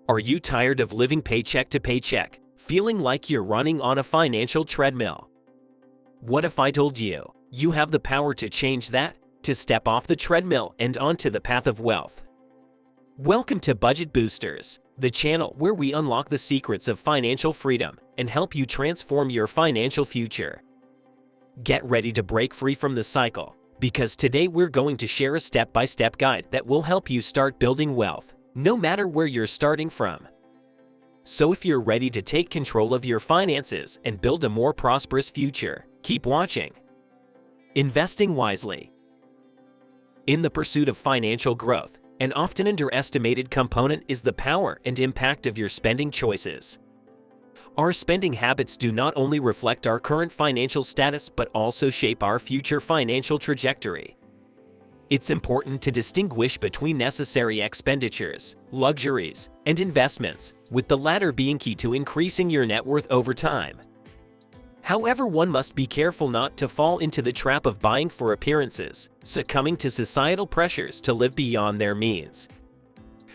Are you tired of living paycheck to paycheck, feeling like you're running on a financial treadmill? What if I told you, you have the power to change that, to step off the treadmill and onto the path of wealth? Welcome to Budget Boosters, the channel where we unlock the secrets of financial freedom and help you transform your financial future. Get ready to break free from the cycle, because today we're going to share a step-by-step guide that will help you start building wealth, no matter where you're starting from. So if you're ready to take control of your finances and build a more prosperous future, keep watching. Investing wisely. In the pursuit of financial growth, an often underestimated component is the power and impact of your spending choices. Our spending habits do not only reflect our current financial status but also shape our future financial trajectory. It's important to distinguish between necessary expenditures, luxuries, and investments, with the latter being key to increasing your net worth over time. However, one must be careful not to fall into the trap of buying for appearances, succumbing to societal pressures to live beyond their means.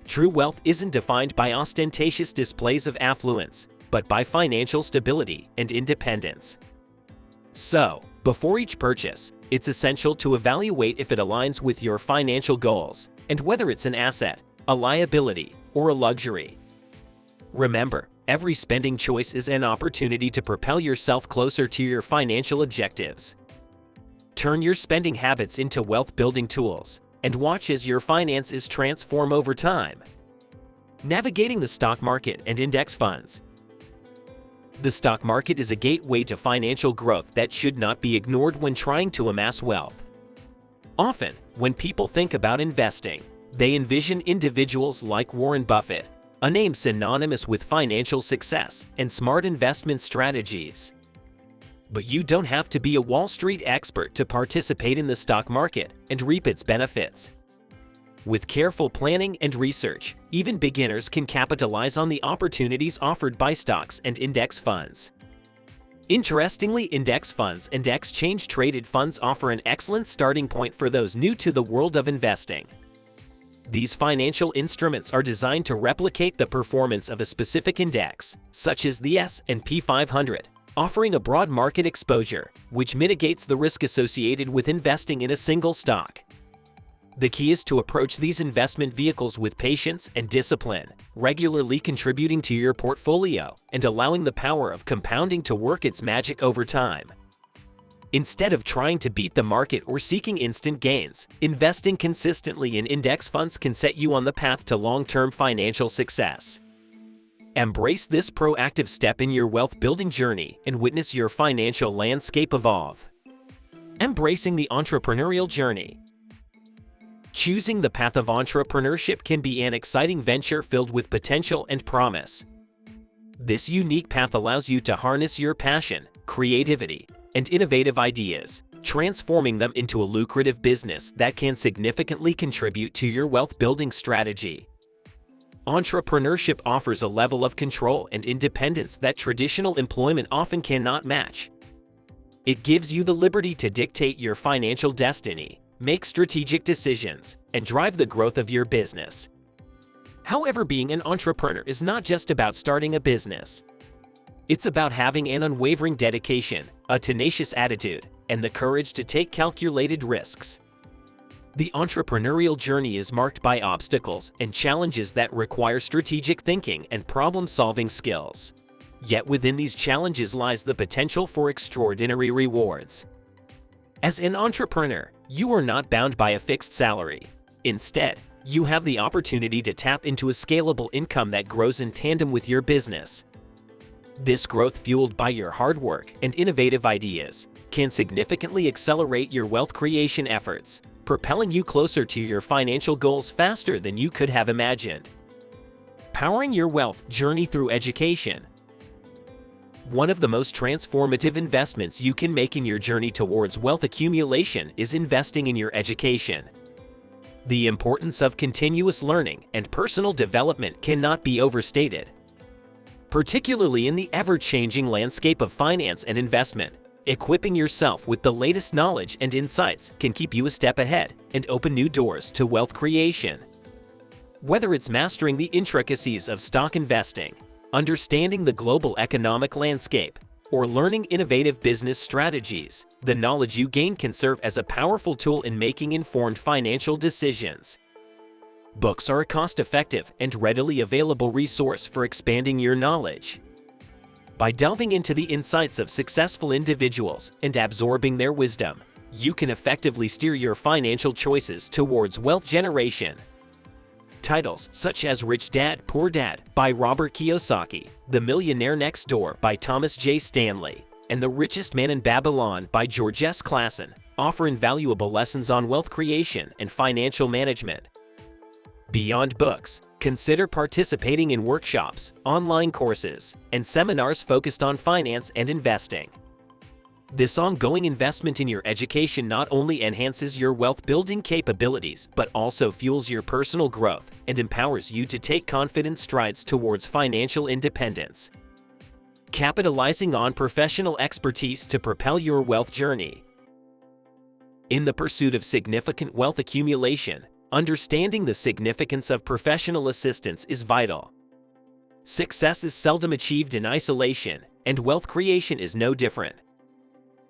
True wealth isn't defined by ostentatious displays of affluence, but by financial stability and independence. So, before each purchase, it's essential to evaluate if it aligns with your financial goals and whether it's an asset, a liability, or a luxury. Remember, every spending choice is an opportunity to propel yourself closer to your financial objectives. Turn your spending habits into wealth-building tools and watch as your finances transform over time. Navigating the stock market and index funds. The stock market is a gateway to financial growth that should not be ignored when trying to amass wealth. Often, when people think about investing, they envision individuals like Warren Buffett, a name synonymous with financial success and smart investment strategies. But you don't have to be a Wall Street expert to participate in the stock market and reap its benefits. With careful planning and research, even beginners can capitalize on the opportunities offered by stocks and index funds. Interestingly, index funds and exchange-traded funds offer an excellent starting point for those new to the world of investing. These financial instruments are designed to replicate the performance of a specific index, such as the S&P 500, offering a broad market exposure, which mitigates the risk associated with investing in a single stock. The key is to approach these investment vehicles with patience and discipline, regularly contributing to your portfolio and allowing the power of compounding to work its magic over time. Instead of trying to beat the market or seeking instant gains, investing consistently in index funds can set you on the path to long-term financial success. Embrace this proactive step in your wealth-building journey and witness your financial landscape evolve. Embracing the entrepreneurial journey. Choosing the path of entrepreneurship can be an exciting venture filled with potential and promise. This unique path allows you to harness your passion, creativity, and innovative ideas, transforming them into a lucrative business that can significantly contribute to your wealth-building strategy. Entrepreneurship offers a level of control and independence that traditional employment often cannot match. It gives you the liberty to dictate your financial destiny, make strategic decisions, and drive the growth of your business. However, being an entrepreneur is not just about starting a business. It's about having an unwavering dedication, a tenacious attitude, and the courage to take calculated risks. The entrepreneurial journey is marked by obstacles and challenges that require strategic thinking and problem-solving skills. Yet within these challenges lies the potential for extraordinary rewards. As an entrepreneur, you are not bound by a fixed salary. Instead, you have the opportunity to tap into a scalable income that grows in tandem with your business. This growth, fueled by your hard work and innovative ideas, can significantly accelerate your wealth creation efforts, propelling you closer to your financial goals faster than you could have imagined. Powering your wealth journey through education. One of the most transformative investments you can make in your journey towards wealth accumulation is investing in your education. The importance of continuous learning and personal development cannot be overstated. Particularly in the ever-changing landscape of finance and investment, equipping yourself with the latest knowledge and insights can keep you a step ahead and open new doors to wealth creation. Whether it's mastering the intricacies of stock investing, understanding the global economic landscape, or learning innovative business strategies, the knowledge you gain can serve as a powerful tool in making informed financial decisions. Books are a cost-effective and readily available resource for expanding your knowledge. By delving into the insights of successful individuals and absorbing their wisdom, you can effectively steer your financial choices towards wealth generation. Titles such as Rich Dad, Poor Dad by Robert Kiyosaki, The Millionaire Next Door by Thomas J. Stanley, and The Richest Man in Babylon by George S. Clason offer invaluable lessons on wealth creation and financial management. Beyond books, consider participating in workshops, online courses, and seminars focused on finance and investing. This ongoing investment in your education not only enhances your wealth-building capabilities, but also fuels your personal growth and empowers you to take confident strides towards financial independence. Capitalizing on professional expertise to propel your wealth journey. In the pursuit of significant wealth accumulation, understanding the significance of professional assistance is vital. Success is seldom achieved in isolation, and wealth creation is no different.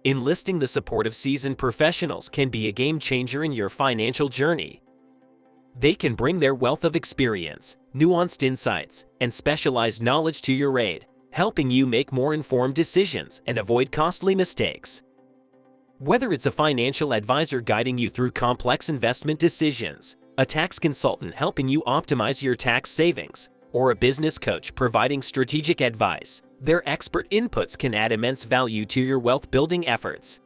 Enlisting the support of seasoned professionals can be a game changer in your financial journey. They can bring their wealth of experience, nuanced insights, and specialized knowledge to your aid, helping you make more informed decisions and avoid costly mistakes. Whether it's a financial advisor guiding you through complex investment decisions, a tax consultant helping you optimize your tax savings, or a business coach providing strategic advice, their expert inputs can add immense value to your wealth-building efforts.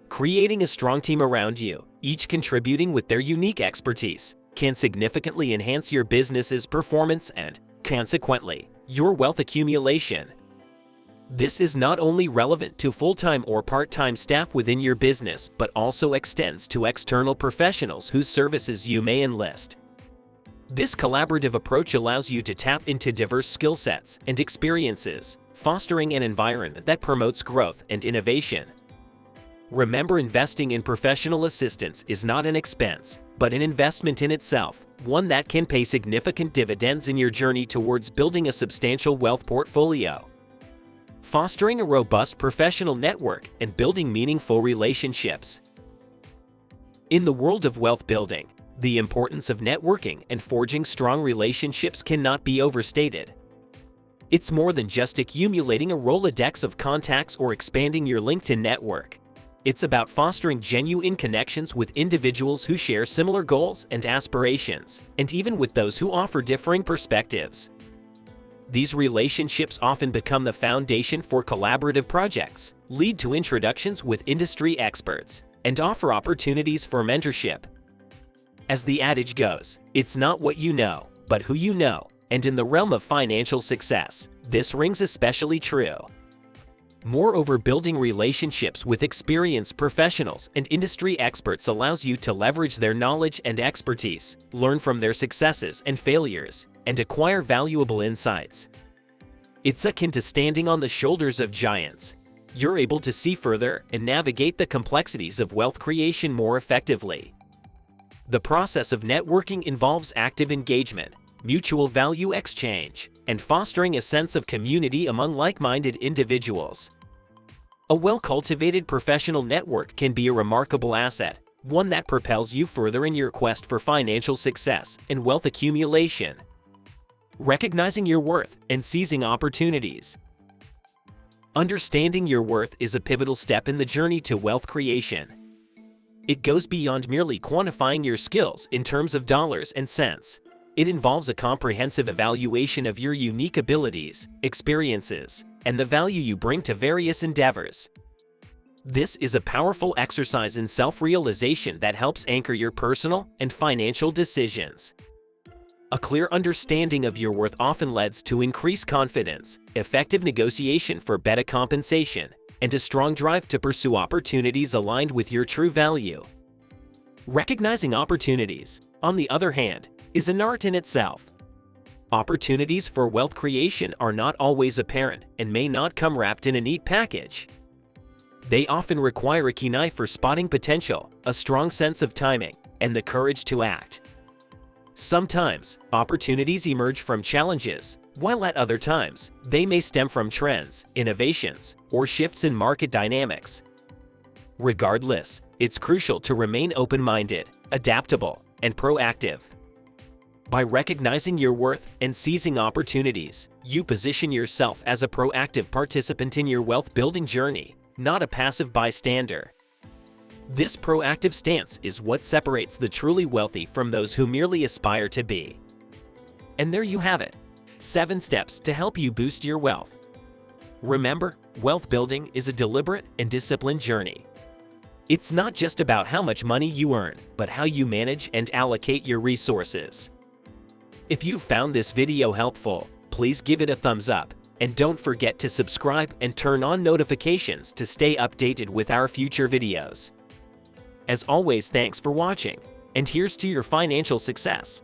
Creating a strong team around you, each contributing with their unique expertise, can significantly enhance your business's performance and, consequently, your wealth accumulation. This is not only relevant to full-time or part-time staff within your business, but also extends to external professionals whose services you may enlist. This collaborative approach allows you to tap into diverse skill sets and experiences, fostering an environment that promotes growth and innovation. Remember, investing in professional assistance is not an expense, but an investment in itself, one that can pay significant dividends in your journey towards building a substantial wealth portfolio. Fostering a robust professional network and building meaningful relationships. In the world of wealth building, the importance of networking and forging strong relationships cannot be overstated. It's more than just accumulating a Rolodex of contacts or expanding your LinkedIn network. It's about fostering genuine connections with individuals who share similar goals and aspirations, and even with those who offer differing perspectives. These relationships often become the foundation for collaborative projects, lead to introductions with industry experts, and offer opportunities for mentorship. As the adage goes, it's not what you know, but who you know, and in the realm of financial success, this rings especially true. Moreover, building relationships with experienced professionals and industry experts allows you to leverage their knowledge and expertise, learn from their successes and failures, and acquire valuable insights. It's akin to standing on the shoulders of giants. You're able to see further and navigate the complexities of wealth creation more effectively. The process of networking involves active engagement, mutual value exchange, and fostering a sense of community among like-minded individuals. A well-cultivated professional network can be a remarkable asset, one that propels you further in your quest for financial success and wealth accumulation. Recognizing your worth and seizing opportunities. Understanding your worth is a pivotal step in the journey to wealth creation. It goes beyond merely quantifying your skills in terms of dollars and cents. It involves a comprehensive evaluation of your unique abilities, experiences, and the value you bring to various endeavors. This is a powerful exercise in self-realization that helps anchor your personal and financial decisions. A clear understanding of your worth often leads to increased confidence, effective negotiation for better compensation, and a strong drive to pursue opportunities aligned with your true value. Recognizing opportunities, on the other hand, is an art in itself. Opportunities for wealth creation are not always apparent and may not come wrapped in a neat package. They often require a keen eye for spotting potential, a strong sense of timing, and the courage to act. Sometimes, opportunities emerge from challenges, while at other times, they may stem from trends, innovations, or shifts in market dynamics. Regardless, it's crucial to remain open-minded, adaptable, and proactive. By recognizing your worth and seizing opportunities, you position yourself as a proactive participant in your wealth-building journey, not a passive bystander. This proactive stance is what separates the truly wealthy from those who merely aspire to be. And there you have it, 7 steps to help you boost your wealth. Remember, wealth building is a deliberate and disciplined journey. It's not just about how much money you earn, but how you manage and allocate your resources. If you found this video helpful, please give it a thumbs up, and don't forget to subscribe and turn on notifications to stay updated with our future videos. As always, thanks for watching, and here's to your financial success.